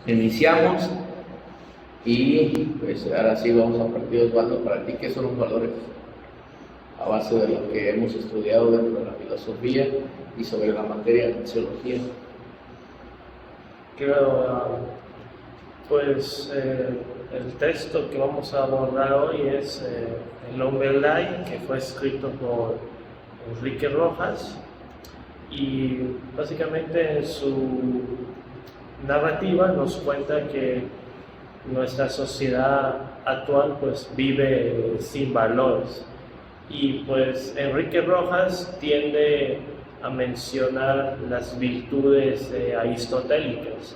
Iniciamos y pues ahora sí vamos a partir, Osvaldo, para ti, ¿qué son los valores? A base de lo que hemos estudiado dentro de la filosofía y sobre la materia de sociología. Creo, pues el texto que vamos a abordar hoy es El hombre Lai, que fue escrito por Enrique Rojas, y básicamente en su narrativa nos cuenta que nuestra sociedad actual pues vive sin valores, y pues Enrique Rojas tiende a mencionar las virtudes aristotélicas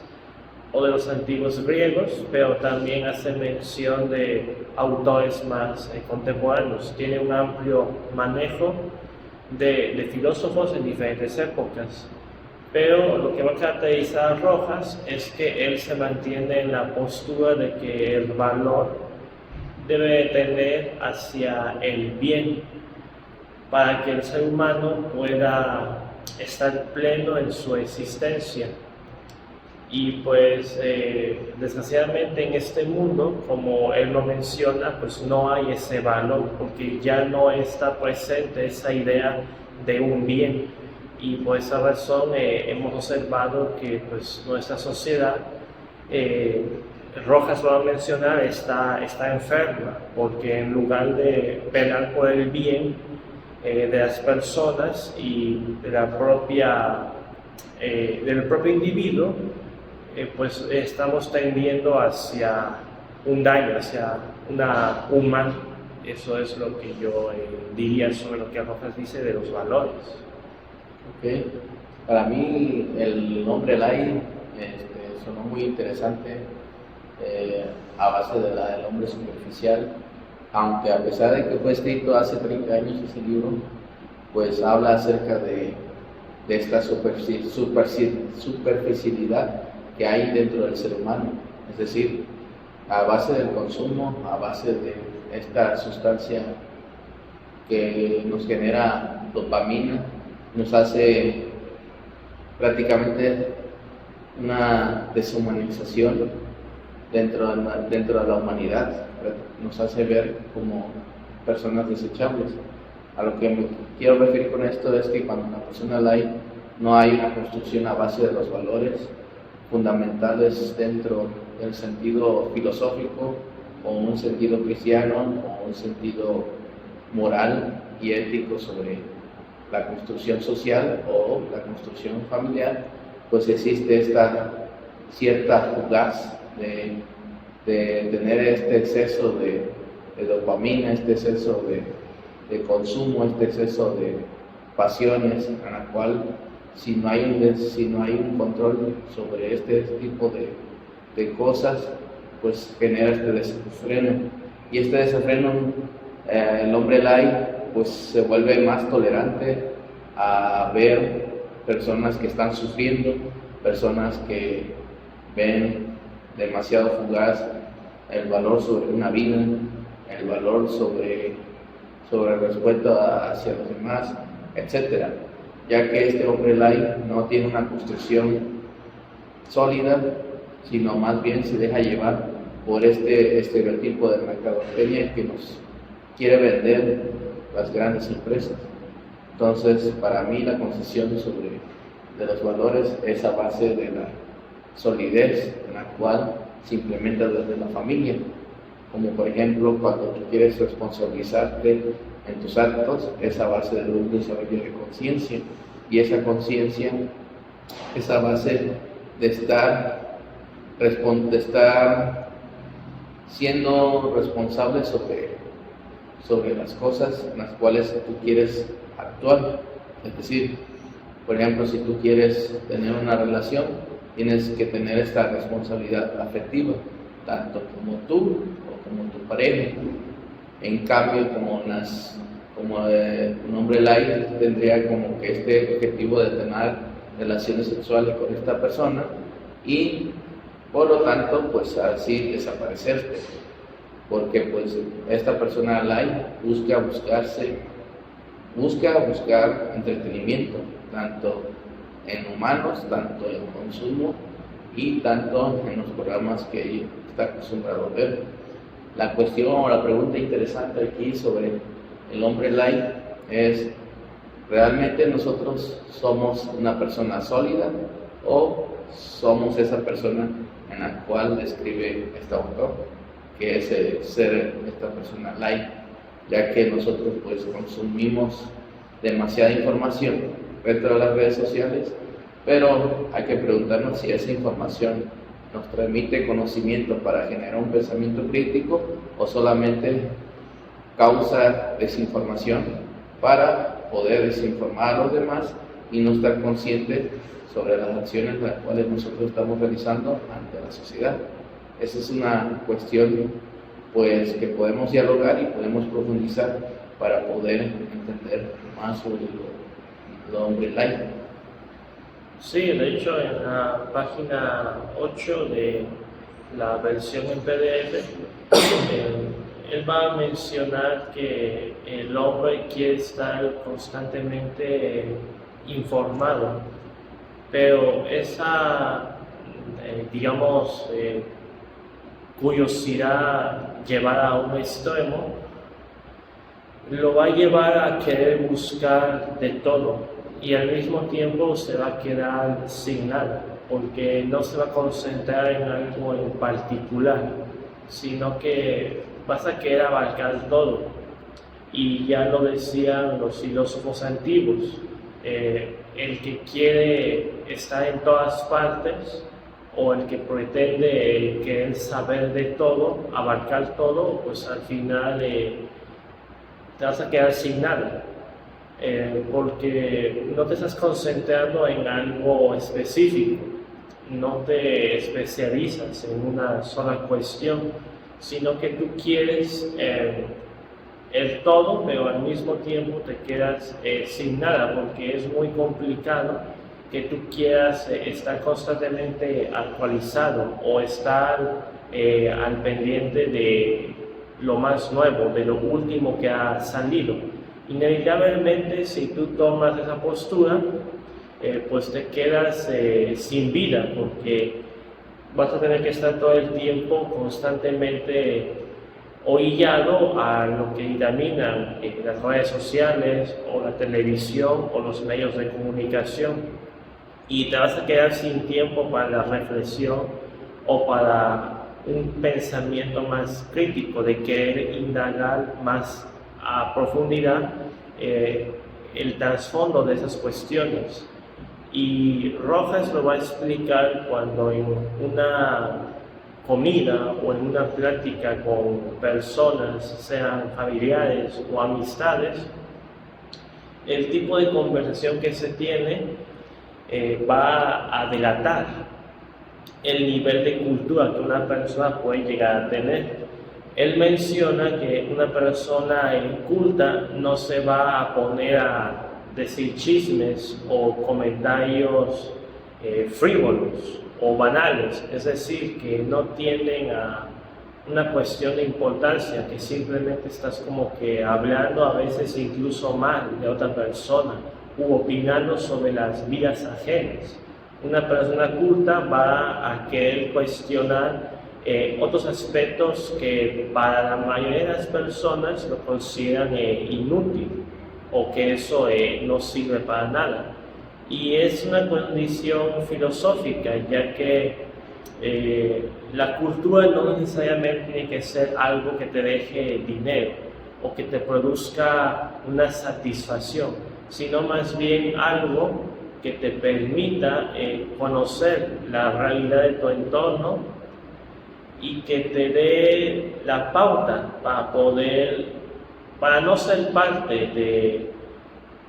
o de los antiguos griegos, pero también hace mención de autores más contemporáneos. Tiene un amplio manejo de filósofos en diferentes épocas, pero lo que va a caracterizar a Rojas es que él se mantiene en la postura de que el valor debe tender hacia el bien para que el ser humano pueda estar pleno en su existencia. Y pues desgraciadamente en este mundo, como él lo menciona, pues no hay ese valor, porque ya no está presente esa idea de un bien, y por esa razón hemos observado que pues nuestra sociedad, Rojas lo va a mencionar, está enferma, porque en lugar de velar por el bien de las personas y de del propio individuo, pues estamos tendiendo hacia un daño, hacia un mal. Eso es lo que yo diría sobre lo que Rojas dice de los valores. Okay. Para mí el nombre Lai sonó muy interesante, a base del hombre superficial, aunque a pesar de que fue escrito hace 30 años ese libro, pues habla acerca de esta superficialidad que hay dentro del ser humano, es decir, a base del consumo, a base de esta sustancia que nos genera dopamina, nos hace prácticamente una deshumanización dentro de la humanidad, nos hace ver como personas desechables. A lo que me quiero referir con esto es que cuando una persona Lai no hay una construcción a base de los valores fundamentales dentro del sentido filosófico o un sentido cristiano o un sentido moral y ético sobre la construcción social o la construcción familiar, pues existe esta cierta fugaz de tener este exceso de dopamina, este exceso de consumo, este exceso de pasiones, en la cual si no hay un control sobre este tipo de cosas, pues genera este desenfreno. Y este desenfreno, el hombre Lai, pues se vuelve más tolerante a ver personas que están sufriendo, personas que ven demasiado fugaz el valor sobre una vida, el valor sobre el respeto hacia los demás, etcétera, ya que este hombre Lai no tiene una construcción sólida, sino más bien se deja llevar por este estereotipo de mercadotecnia que nos quiere vender las grandes empresas. Entonces, para mí la concesión de los valores es a base de la solidez en la cual se implementa desde la familia, como por ejemplo cuando tú quieres responsabilizarte en tus actos, es a base de un desarrollo de conciencia, y esa conciencia es a base de estar siendo responsable sobre las cosas en las cuales tú quieres actuar. Es decir, por ejemplo, si tú quieres tener una relación, tienes que tener esta responsabilidad afectiva, tanto como tú o como tu pareja. En cambio, como un hombre Lai tendría como que este objetivo de tener relaciones sexuales con esta persona y por lo tanto pues así desaparecerte, porque pues esta persona Lai busca buscar entretenimiento, tanto en humanos, tanto en consumo y tanto en los programas que ella está acostumbrado a ver. La cuestión o la pregunta interesante aquí sobre el hombre light es: ¿realmente nosotros somos una persona sólida o somos esa persona en la cual describe este autor, que es ser esta persona light? Ya que nosotros pues consumimos demasiada información dentro de las redes sociales, pero hay que preguntarnos si esa información nos transmite conocimiento para generar un pensamiento crítico o solamente causa desinformación para poder desinformar a los demás y no estar conscientes sobre las acciones las cuales nosotros estamos realizando ante la sociedad. Esa es una cuestión pues que podemos dialogar y podemos profundizar para poder entender más sobre el hombre light. Sí, de hecho en la página 8 de la versión en PDF, él va a mencionar que el hombre quiere estar constantemente informado, pero esa, digamos, curiosidad llevada a un extremo lo va a llevar a querer buscar de todo, y al mismo tiempo se va a quedar sin nada, porque no se va a concentrar en algo en particular, sino que vas a querer abarcar todo. Y ya lo decían los filósofos antiguos, el que quiere estar en todas partes, o el que pretende querer saber de todo, abarcar todo, pues al final te vas a quedar sin nada. Porque no te estás concentrando en algo específico, no te especializas en una sola cuestión, sino que tú quieres el todo, pero al mismo tiempo te quedas sin nada, porque es muy complicado que tú quieras estar constantemente actualizado o estar al pendiente de lo más nuevo, de lo último que ha salido. Inevitablemente, si tú tomas esa postura, pues te quedas sin vida, porque vas a tener que estar todo el tiempo constantemente orillado a lo que dictaminan las redes sociales o la televisión o los medios de comunicación, y te vas a quedar sin tiempo para la reflexión o para un pensamiento más crítico, de querer indagar más a profundidad el trasfondo de esas cuestiones. Y Rojas lo va a explicar cuando en una comida o en una plática con personas, sean familiares o amistades, el tipo de conversación que se tiene va a delatar el nivel de cultura que una persona puede llegar a tener. Él menciona que una persona inculta no se va a poner a decir chismes o comentarios frívolos o banales, es decir, que no tienden a una cuestión de importancia, que simplemente estás como que hablando a veces incluso mal de otra persona u opinando sobre las vidas ajenas. Una persona culta va a querer cuestionar otros aspectos que para la mayoría de las personas lo consideran inútil, o que eso no sirve para nada. Y es una condición filosófica, ya que la cultura no necesariamente tiene que ser algo que te deje dinero o que te produzca una satisfacción, sino más bien algo que te permita conocer la realidad de tu entorno y que te dé la pauta para no ser parte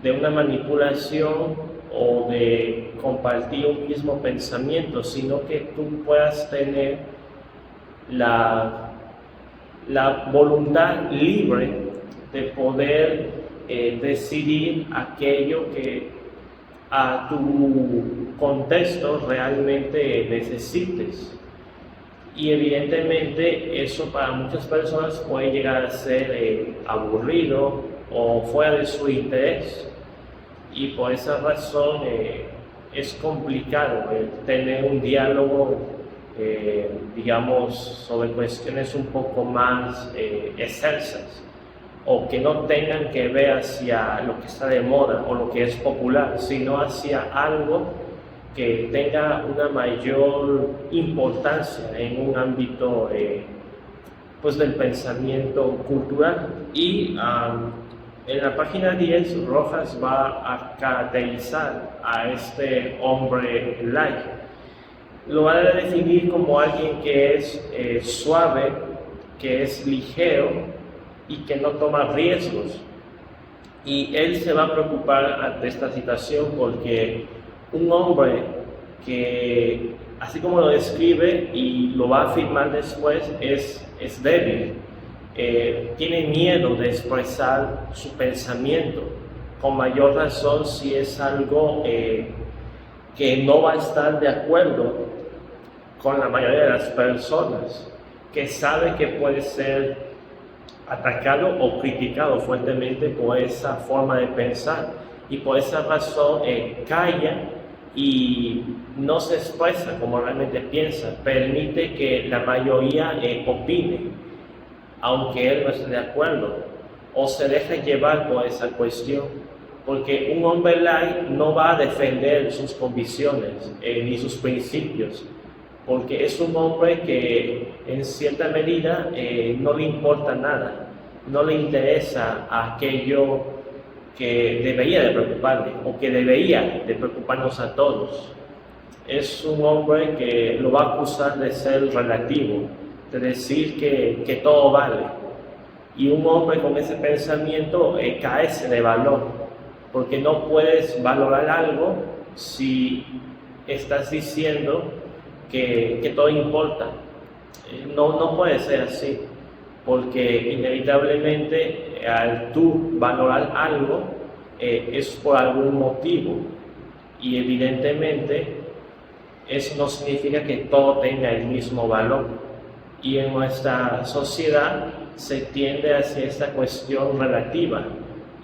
de una manipulación o de compartir un mismo pensamiento, sino que tú puedas tener la voluntad libre de poder decidir aquello que a tu contexto realmente necesites. Y evidentemente eso para muchas personas puede llegar a ser aburrido o fuera de su interés, y por esa razón es complicado tener un diálogo, digamos, sobre cuestiones un poco más excelsas, o que no tengan que ver hacia lo que está de moda o lo que es popular, sino hacia algo que tenga una mayor importancia en un ámbito pues del pensamiento cultural. Y en la página 10 Rojas va a caracterizar a este hombre light. Lo va a definir como alguien que es suave, que es ligero y que no toma riesgos. Y él se va a preocupar ante esta situación porque un hombre que, así como lo describe y lo va a afirmar después, es débil, tiene miedo de expresar su pensamiento, con mayor razón si es algo que no va a estar de acuerdo con la mayoría de las personas, que sabe que puede ser atacado o criticado fuertemente por esa forma de pensar, y por esa razón calla y no se expresa como realmente piensa, permite que la mayoría opine, aunque él no esté de acuerdo, o se deja llevar por esa cuestión, porque un hombre light no va a defender sus convicciones ni sus principios, porque es un hombre que en cierta medida no le importa nada, no le interesa aquello que debería de preocuparle o que debería de preocuparnos a todos. Es un hombre que lo va a acusar de ser relativo, de decir que todo vale, y un hombre con ese pensamiento carece de valor, porque no puedes valorar algo si estás diciendo que todo importa. No puede ser así, porque inevitablemente al tú valorar algo es por algún motivo, y evidentemente eso no significa que todo tenga el mismo valor, y en nuestra sociedad se tiende hacia esta cuestión relativa,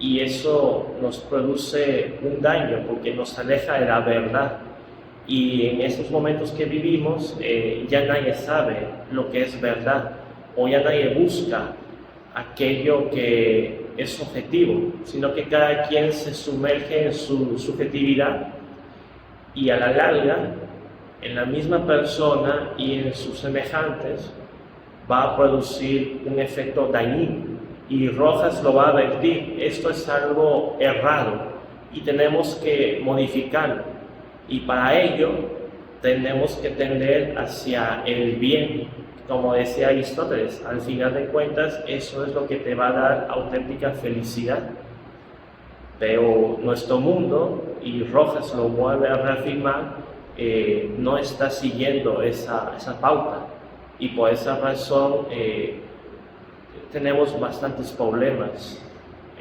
y eso nos produce un daño porque nos aleja de la verdad. Y en estos momentos que vivimos ya nadie sabe lo que es verdad, o ya nadie busca aquello que es objetivo, sino que cada quien se sumerge en su subjetividad, y a la larga, en la misma persona y en sus semejantes, va a producir un efecto dañino. Y Rojas lo va a advertir: esto es algo errado y tenemos que modificarlo. Y para ello tenemos que tender hacia el bien, como decía Aristóteles. Al final de cuentas, eso es lo que te va a dar auténtica felicidad. Pero nuestro mundo, y Rojas lo vuelve a reafirmar, no está siguiendo esa pauta, y por esa razón tenemos bastantes problemas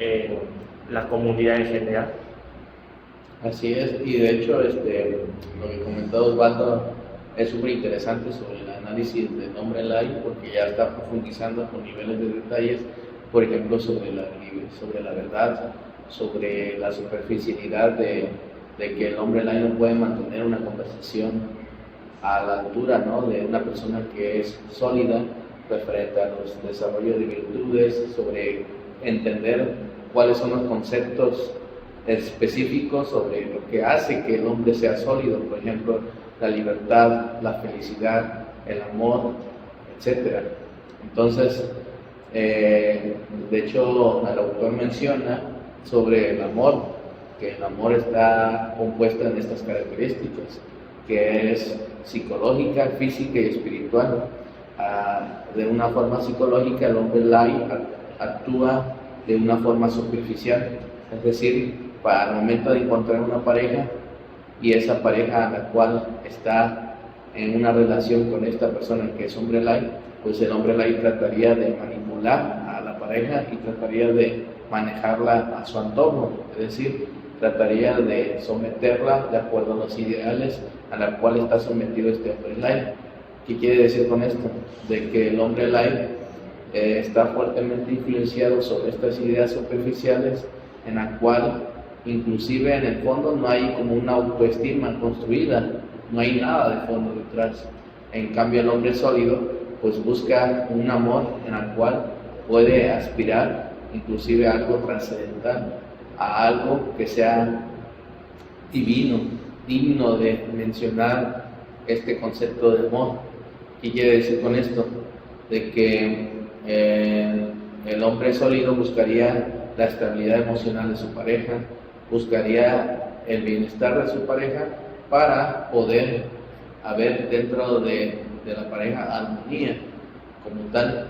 en la comunidad en general. Así es, y de hecho lo que comentó Osvaldo es súper interesante sobre el análisis del hombre light, porque ya está profundizando con niveles de detalles, por ejemplo, sobre la verdad, sobre la superficialidad de que el hombre light no puede mantener una conversación a la altura, ¿no?, de una persona que es sólida referente a los desarrollos de virtudes, sobre entender cuáles son los conceptos específicos sobre lo que hace que el hombre sea sólido, por ejemplo, la libertad, la felicidad, el amor, etc. Entonces, de hecho, el autor menciona sobre el amor, que el amor está compuesto en estas características, que es psicológica, física y espiritual. De una forma psicológica, el hombre light actúa de una forma superficial, es decir, para el momento de encontrar una pareja, y esa pareja a la cual está en una relación con esta persona que es hombre light, pues el hombre light trataría de manipular a la pareja y trataría de manejarla a su antojo, es decir, trataría de someterla de acuerdo a los ideales a los cuales está sometido este hombre light. ¿Qué quiere decir con esto? De que el hombre light está fuertemente influenciado sobre estas ideas superficiales, en la cual inclusive en el fondo no hay como una autoestima construida, no hay nada de fondo detrás. En cambio el hombre sólido pues busca un amor en el cual puede aspirar inclusive a algo trascendental, a algo que sea divino, digno de mencionar este concepto de amor. ¿Qué quiere decir con esto? De que el hombre sólido buscaría la estabilidad emocional de su pareja, buscaría el bienestar de su pareja para poder haber dentro de la pareja armonía como tal.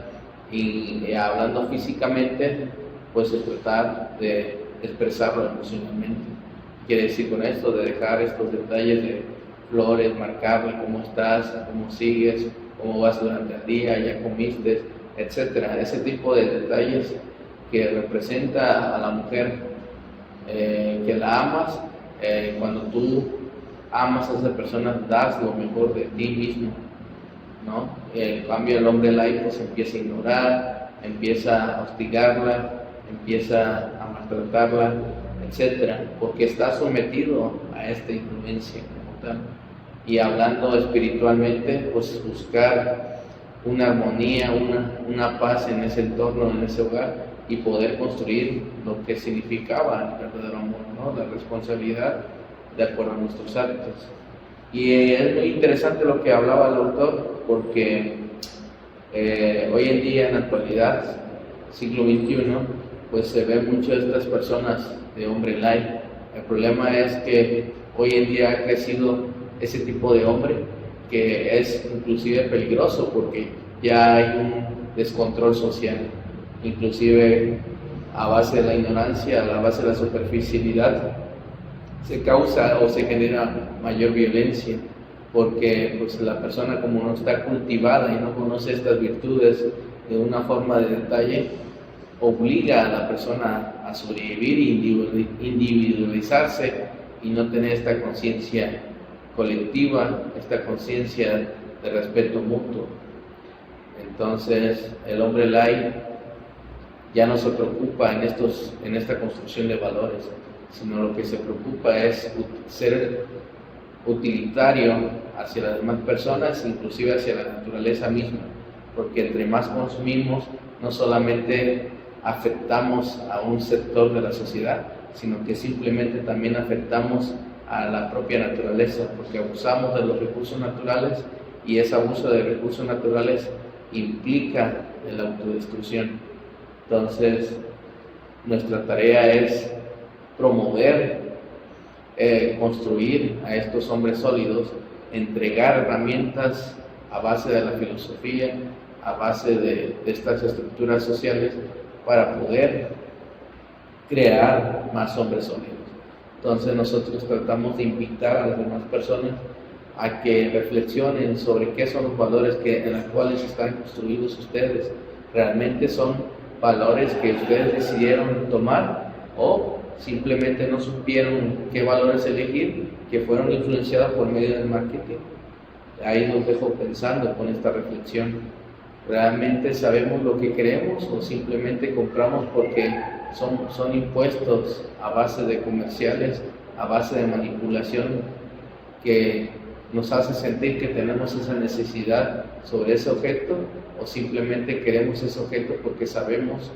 Y hablando físicamente, pues es tratar de expresarlo emocionalmente. Quiere decir con esto de dejar estos detalles de flores, marcarle cómo estás, cómo sigues, cómo vas durante el día, ya comiste, etcétera. Ese tipo de detalles que representa a la mujer que la amas. Cuando tú amas a esa persona, das lo mejor de ti mismo, ¿no? En cambio el hombre light pues empieza a ignorar, empieza a hostigarla, empieza a maltratarla, etcétera, porque está sometido a esta influencia como tal. Y hablando espiritualmente, pues buscar una armonía, una paz en ese entorno, en ese hogar, y poder construir lo que significaba el verdadero amor, ¿no? La responsabilidad de acuerdo a nuestros actos. Y es muy interesante lo que hablaba el autor, porque hoy en día, en la actualidad, siglo XXI, pues se ve mucho de estas personas de hombre light. El problema es que hoy en día ha crecido ese tipo de hombre que es inclusive peligroso porque ya hay un descontrol social, inclusive a base de la ignorancia, a base de la superficialidad, se causa o se genera mayor violencia, porque pues la persona como no está cultivada y no conoce estas virtudes de una forma de detalle, obliga a la persona a sobrevivir e individualizarse y no tener esta conciencia colectiva, esta conciencia de respeto mutuo. Entonces el hombre light ya no se preocupa en esta construcción de valores, sino lo que se preocupa es ser utilitario hacia las demás personas, inclusive hacia la naturaleza misma, porque entre más consumimos, no solamente afectamos a un sector de la sociedad, sino que simplemente también afectamos a la propia naturaleza, porque abusamos de los recursos naturales y ese abuso de recursos naturales implica la autodestrucción. Entonces, nuestra tarea es promover, construir a estos hombres sólidos, entregar herramientas a base de la filosofía, a base de estas estructuras sociales para poder crear más hombres sólidos. Entonces nosotros tratamos de invitar a las demás personas a que reflexionen sobre qué son los valores en los cuales están construidos ustedes. ¿Realmente son valores que ustedes decidieron tomar o simplemente no supieron qué valores elegir, que fueron influenciados por medio del marketing? Ahí los dejo pensando con esta reflexión. ¿Realmente sabemos lo que queremos o simplemente compramos porque son impuestos a base de comerciales, a base de manipulación que nos hace sentir que tenemos esa necesidad sobre ese objeto, o simplemente queremos ese objeto porque sabemos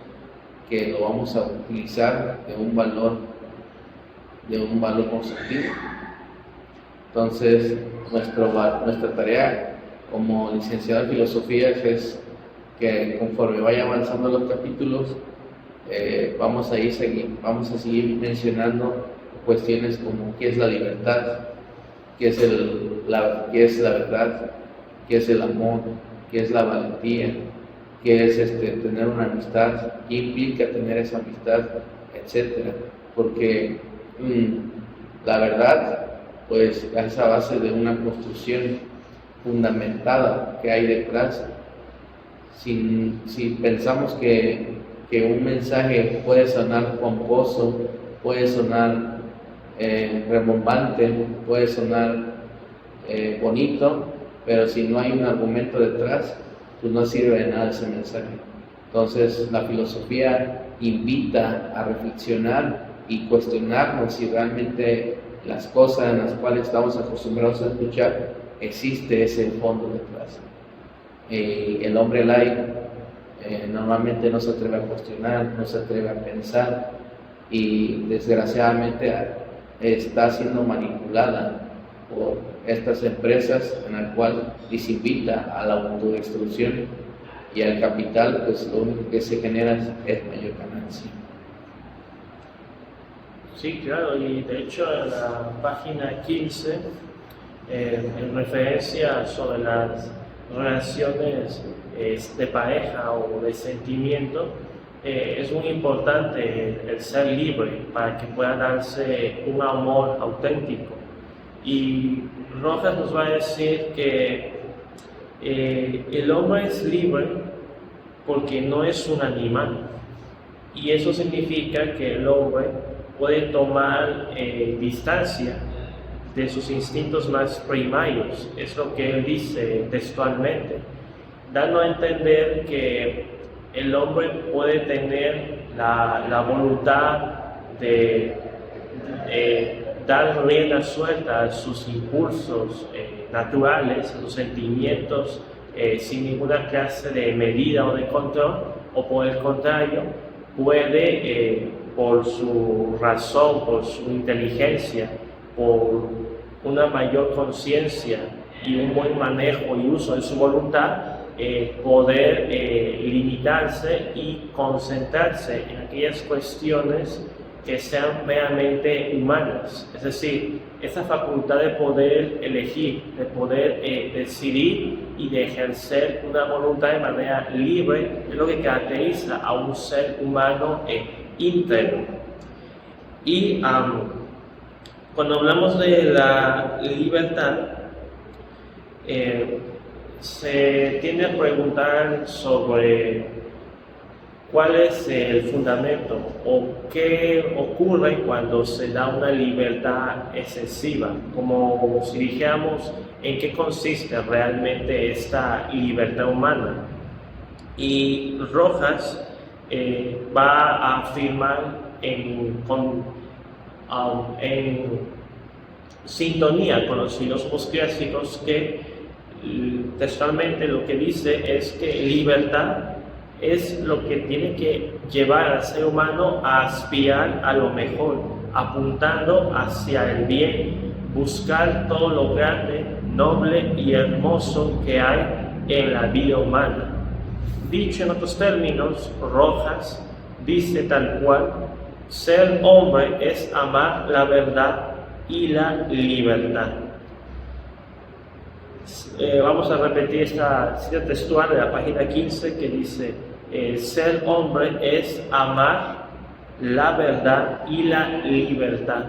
que lo vamos a utilizar de un valor constructivo? Entonces, nuestra tarea como licenciado en filosofía es que conforme vaya avanzando los capítulos, vamos a seguir mencionando cuestiones como qué es la libertad, qué es la verdad, qué es el amor, qué es la valentía, qué es tener una amistad, qué implica tener esa amistad, etcétera. Porque la verdad pues es a base de una construcción fundamentada que hay detrás. Si pensamos que un mensaje puede sonar pomposo, puede sonar rimbombante, puede sonar bonito, pero si no hay un argumento detrás, pues no sirve de nada ese mensaje. Entonces la filosofía invita a reflexionar y cuestionarnos si realmente las cosas en las cuales estamos acostumbrados a escuchar, existe ese fondo detrás. El hombre laico normalmente no se atreve a cuestionar, no se atreve a pensar, y desgraciadamente está siendo manipulada por estas empresas en la cual les invita a la autodestrucción, y al capital pues lo único que se genera es mayor ganancia. Sí, claro, y de hecho en la página 15, en referencia sobre las relaciones de pareja o de sentimiento, es muy importante el ser libre para que pueda darse un amor auténtico. Y Rojas nos va a decir que el hombre es libre porque no es un animal, y eso significa que el hombre puede tomar distancia de sus instintos más primarios. Es lo que él dice textualmente, dando a entender que el hombre puede tener la voluntad de dar rienda suelta a sus impulsos naturales, a sus sentimientos, sin ninguna clase de medida o de control, o por el contrario, puede, por su razón, por su inteligencia, por una mayor conciencia y un buen manejo y uso de su voluntad, poder limitarse y concentrarse en aquellas cuestiones que sean meramente humanas. Es decir, esa facultad de poder elegir, de poder decidir y de ejercer una voluntad de manera libre, es lo que caracteriza a un ser humano íntegro. Y cuando hablamos de la libertad, se tiende a preguntar sobre cuál es el fundamento o qué ocurre cuando se da una libertad excesiva, como si dijéramos en qué consiste realmente esta libertad humana. Y Rojas va a afirmar en sintonía con los filósofos clásicos que textualmente lo que dice es que libertad es lo que tiene que llevar al ser humano a aspirar a lo mejor, apuntando hacia el bien, buscar todo lo grande, noble y hermoso que hay en la vida humana. Dicho en otros términos, Rojas dice tal cual: ser hombre es amar la verdad y la libertad. Vamos a repetir esta cita textual de la página 15 que dice: ser hombre es amar la verdad y la libertad.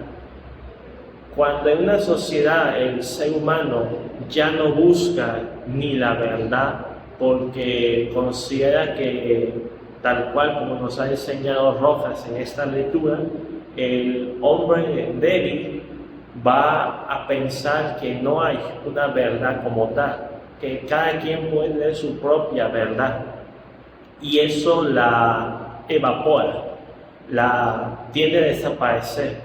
Cuando en una sociedad el ser humano ya no busca ni la verdad porque considera que, tal cual como nos ha enseñado Rojas en esta lectura, el hombre débil va a pensar que no hay una verdad como tal, que cada quien puede tener su propia verdad, y eso la evapora, la tiende a desaparecer.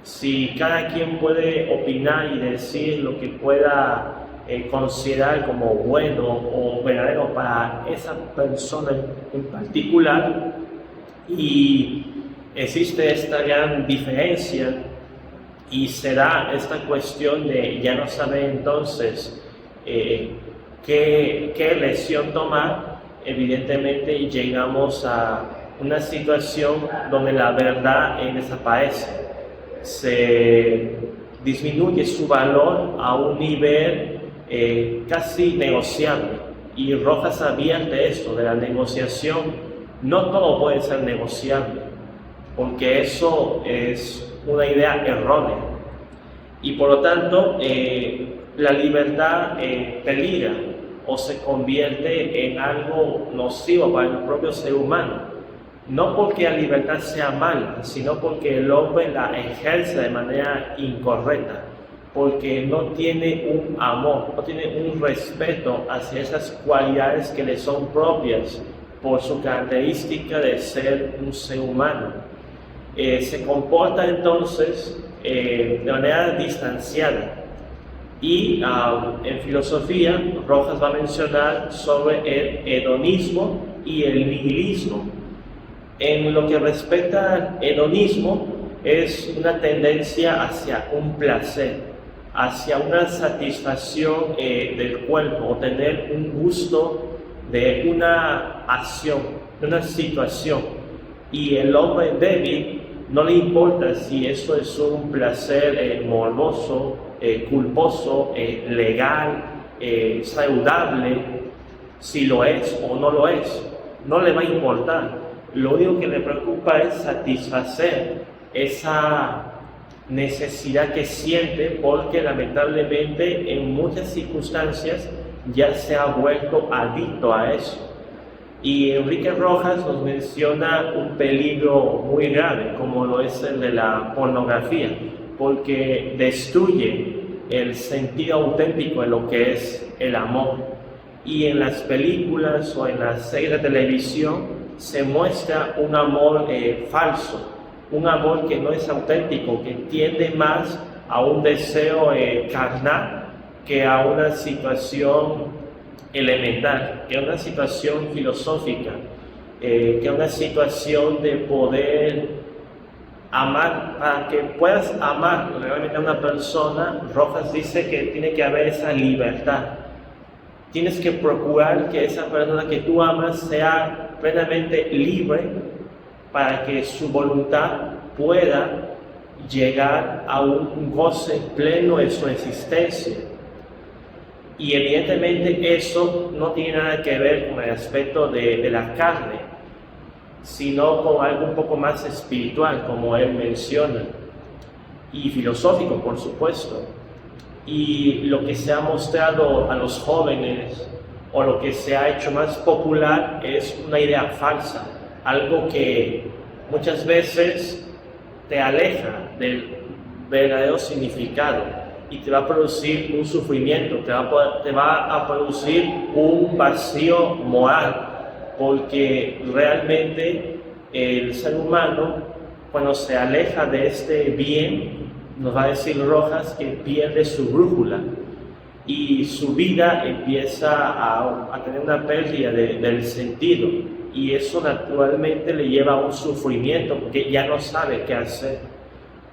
Si cada quien puede opinar y decir lo que pueda considerar como bueno o verdadero para esa persona en particular, y existe esta gran diferencia y se da esta cuestión de ya no saber entonces qué elección tomar, evidentemente llegamos a una situación donde la verdad desaparece, se disminuye su valor a un nivel casi negociable. Y Rojas advierte esto de la negociación. No todo puede ser negociable, porque eso es una idea errónea, y por lo tanto la libertad peligra o se convierte en algo nocivo para el propio ser humano, no porque la libertad sea mala, sino porque el hombre la ejerce de manera incorrecta, porque no tiene un amor, no tiene un respeto hacia esas cualidades que le son propias por su característica de ser un ser humano. se comporta entonces de manera distanciada. Y en filosofía, Rojas va a mencionar sobre el hedonismo y el nihilismo. En lo que respecta al hedonismo, es una tendencia hacia un placer, hacia una satisfacción del cuerpo, o tener un gusto de una acción, de una situación. Y el hombre débil no le importa si eso es un placer morboso, culposo, legal, saludable, si lo es o no lo es, no le va a importar. Lo único que le preocupa es satisfacer esa necesidad que siente, porque lamentablemente en muchas circunstancias ya se ha vuelto adicto a eso. Y Enrique Rojas nos menciona un peligro muy grave, como lo es el de la pornografía, porque destruye el sentido auténtico de lo que es el amor. Y en las películas o en las series de televisión se muestra un amor falso, un amor que no es auténtico, que tiende más a un deseo carnal que a una situación elemental, que a una situación filosófica, que a una situación de poder amar. Para que puedas amar realmente a una persona, Rojas dice que tiene que haber esa libertad. Tienes que procurar que esa persona que tú amas sea plenamente libre, para que su voluntad pueda llegar a un goce pleno de su existencia. Y evidentemente eso no tiene nada que ver con el aspecto de la carne, sino con algo un poco más espiritual, como él menciona, y filosófico, por supuesto. Y lo que se ha mostrado a los jóvenes, o lo que se ha hecho más popular, es una idea falsa, algo que muchas veces te aleja del verdadero significado y te va a producir un sufrimiento, te va a producir un vacío moral, porque realmente el ser humano, cuando se aleja de este bien, nos va a decir Rojas, que pierde su brújula y su vida empieza a tener una pérdida del sentido, y eso naturalmente le lleva a un sufrimiento, porque ya no sabe qué hacer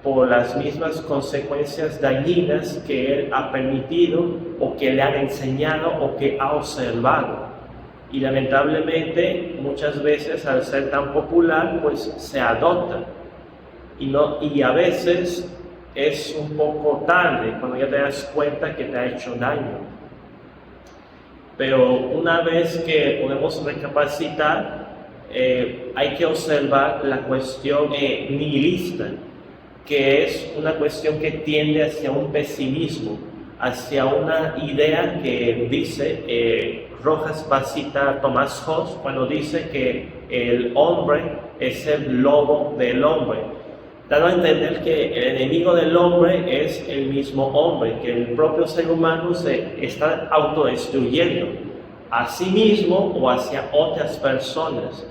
por las mismas consecuencias dañinas que él ha permitido, o que le han enseñado, o que ha observado. Y lamentablemente muchas veces, al ser tan popular, pues se adopta, y a veces es un poco tarde cuando ya te das cuenta que te ha hecho daño. Pero una vez que podemos recapacitar, hay que observar la cuestión nihilista, que es una cuestión que tiende hacia un pesimismo, hacia una idea que dice, Rojas va a citar a Thomas Hobbes cuando dice que el hombre es el lobo del hombre, dando a entender que el enemigo del hombre es el mismo hombre, que el propio ser humano se está autodestruyendo a sí mismo o hacia otras personas.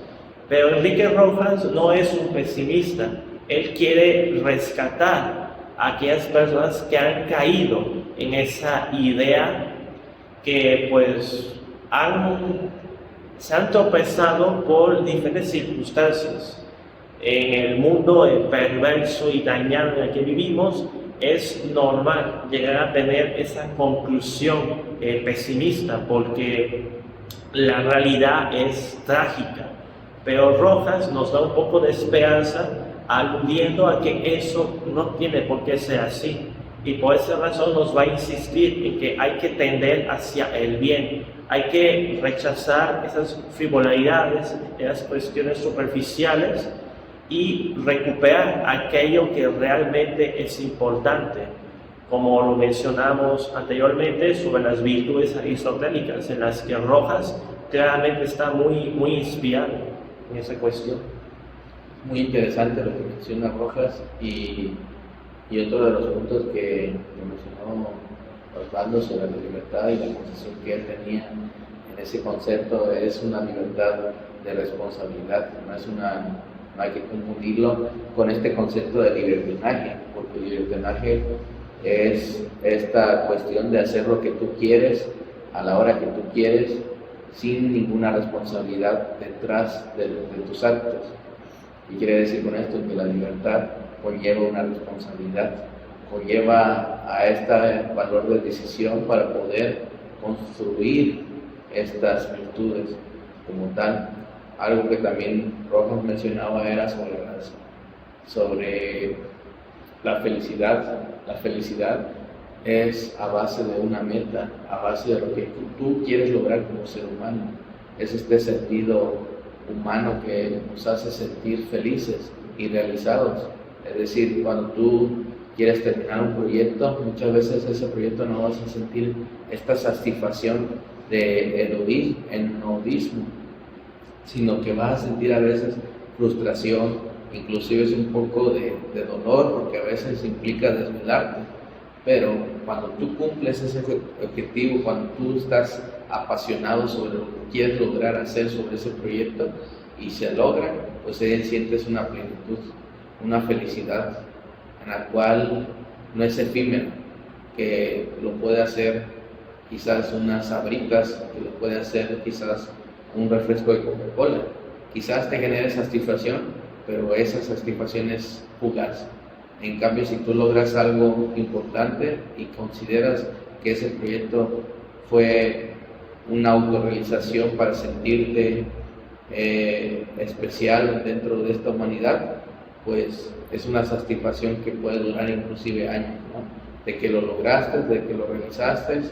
Pero Enrique Rojas no es un pesimista. Él quiere rescatar a aquellas personas que han caído en esa idea, que pues se han tropezado por diferentes circunstancias. En el mundo perverso y dañado en el que vivimos, es normal llegar a tener esa conclusión pesimista, porque la realidad es trágica. Pero Rojas nos da un poco de esperanza, aludiendo a que eso no tiene por qué ser así, y por esa razón nos va a insistir en que hay que tender hacia el bien, hay que rechazar esas frivolidades, esas cuestiones superficiales, y recuperar aquello que realmente es importante, como lo mencionamos anteriormente sobre las virtudes aristotélicas, en las que Rojas claramente está muy inspirado en esa cuestión. Muy interesante lo que menciona Rojas, y otro de los puntos que mencionó Osvaldo sobre la libertad y la concepción que él tenía en ese concepto es una libertad de responsabilidad, no es una No hay que confundirlo con este concepto de libertinaje, porque el libertinaje es esta cuestión de hacer lo que tú quieres a la hora que tú quieres, sin ninguna responsabilidad detrás de tus actos. Y quiere decir con esto que la libertad conlleva una responsabilidad, conlleva a este valor de decisión para poder construir estas virtudes como tal. Algo que también Rojas mencionaba era sobre la felicidad. La felicidad es a base de una meta, a base de lo que tú quieres lograr como ser humano. Es este sentido humano que nos hace sentir felices y realizados. Es decir, cuando tú quieres terminar un proyecto, muchas veces ese proyecto no vas a sentir esta satisfacción de enodismo, sino que vas a sentir a veces frustración, inclusive es un poco de dolor, porque a veces implica desvelarte. Pero cuando tú cumples ese objetivo, cuando tú estás apasionado sobre lo que quieres lograr hacer sobre ese proyecto y se logra, pues sientes una plenitud, una felicidad en la cual no es efímero, que lo puede hacer quizás unas sabritas, que lo puede hacer quizás un refresco de Coca-Cola. Quizás te genere satisfacción, pero esa satisfacción es fugaz. En cambio, si tú logras algo importante y consideras que ese proyecto fue una autorrealización para sentirte especial dentro de esta humanidad, pues es una satisfacción que puede durar inclusive años, ¿no? De que lo lograste, de que lo realizaste,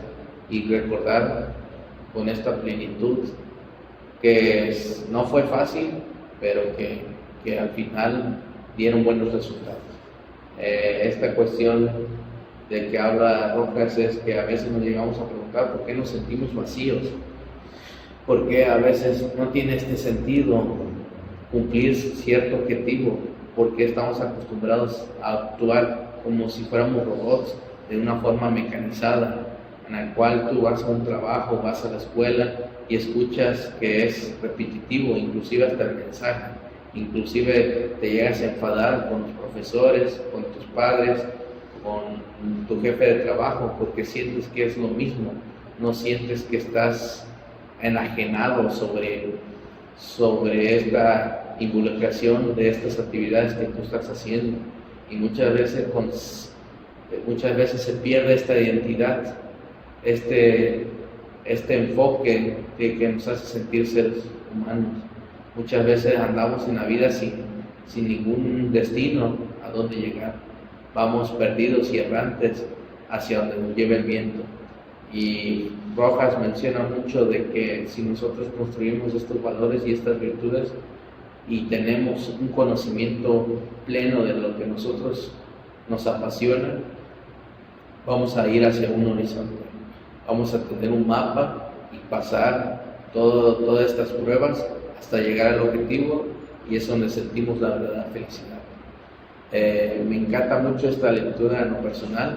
y recordar con esta plenitud que no fue fácil, pero que al final dieron buenos resultados. Esta cuestión de que habla Rojas es que a veces nos llegamos a preguntar por qué nos sentimos vacíos, por qué a veces no tiene este sentido cumplir cierto objetivo, por qué estamos acostumbrados a actuar como si fuéramos robots, de una forma mecanizada, en la cual tú vas a un trabajo, vas a la escuela y escuchas que es repetitivo, inclusive hasta el mensaje. Inclusive te llegas a enfadar con los profesores, con tus padres, con tu jefe de trabajo, porque sientes que es lo mismo, no sientes que estás enajenado sobre esta involucración de estas actividades que tú estás haciendo. Y muchas veces se pierde esta identidad, este enfoque que nos hace sentir seres humanos. Muchas veces andamos en la vida sin ningún destino a dónde llegar. Vamos perdidos y errantes hacia donde nos lleva el viento. Y Rojas menciona mucho de que si nosotros construimos estos valores y estas virtudes y tenemos un conocimiento pleno de lo que nosotros nos apasiona, vamos a ir hacia un horizonte. Vamos a tener un mapa y pasar todas estas pruebas hasta llegar al objetivo, y es donde sentimos la verdadera felicidad. Me encanta mucho esta lectura en lo personal,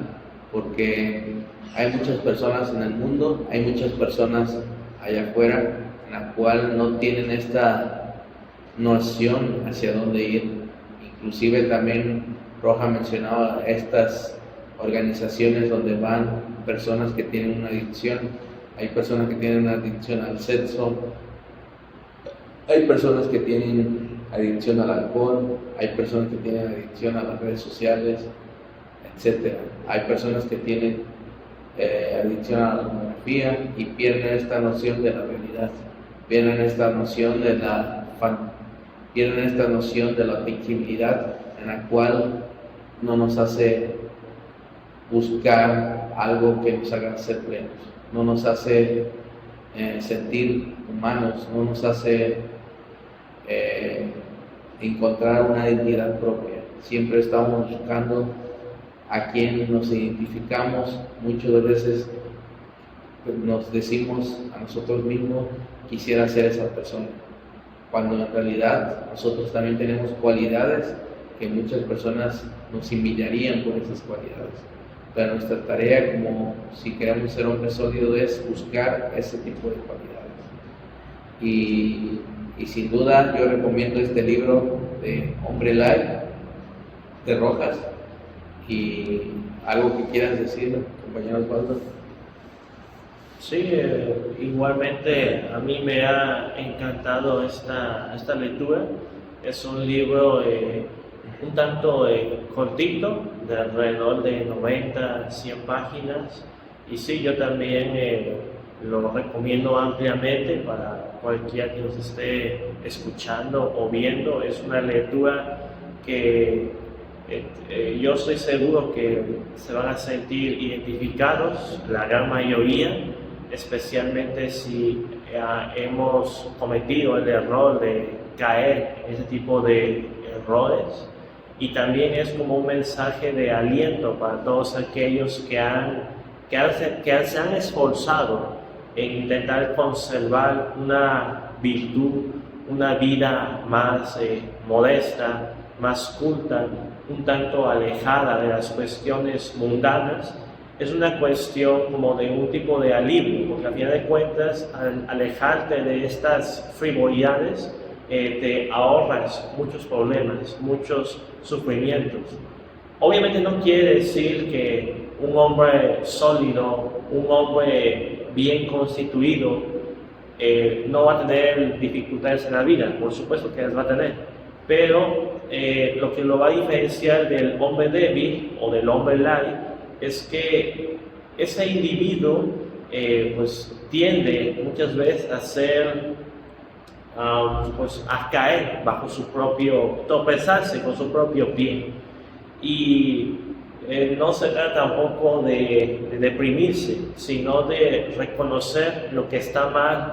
porque hay muchas personas en el mundo, hay muchas personas allá afuera, en la cual no tienen esta noción hacia dónde ir. Inclusive también Roja mencionaba estas organizaciones donde van personas que tienen una adicción. Hay personas que tienen una adicción al sexo, hay personas que tienen adicción al alcohol, hay personas que tienen adicción a las redes sociales, etc. Hay personas que tienen adicción a la pornografía y pierden esta noción de la realidad, pierden esta noción de la tangibilidad, en la cual no nos hace buscar algo que nos haga ser plenos, no nos hace sentir humanos, no nos hace encontrar una identidad propia. Siempre estamos buscando a quien nos identificamos. Muchas veces nos decimos a nosotros mismos: quisiera ser esa persona, cuando en realidad nosotros también tenemos cualidades que muchas personas nos envidiarían por esas cualidades. Pero nuestra tarea, como si queremos ser hombres sólidos, es buscar ese tipo de cualidades. Y Y sin duda yo recomiendo este libro de Hombre Light de Rojas. Y algo que quieras decir, compañero Osvaldo. Sí, igualmente a mí me ha encantado esta lectura. Es un libro un tanto cortito, de alrededor de 90, 100 páginas. Y sí, yo también lo recomiendo ampliamente para cualquiera que nos esté escuchando o viendo. Es una lectura que yo estoy seguro que se van a sentir identificados, la gran mayoría, especialmente si hemos cometido el error de caer en ese tipo de errores. Y también es como un mensaje de aliento para todos aquellos que se han esforzado en intentar conservar una virtud, una vida más modesta, más culta, un tanto alejada de las cuestiones mundanas. Es una cuestión como de un tipo de alivio, porque al final de cuentas, al alejarte de estas frivolidades, te ahorras muchos problemas, muchos sufrimientos. Obviamente no quiere decir que un hombre sólido, un hombre bien constituido, no va a tener dificultades en la vida. Por supuesto que las va a tener, pero lo que lo va a diferenciar del hombre débil o del hombre light es que ese individuo pues tiende muchas veces a ser pues a caer bajo su propio, tropezarse con su propio pie. Y no se trata tampoco de deprimirse, sino de reconocer lo que está mal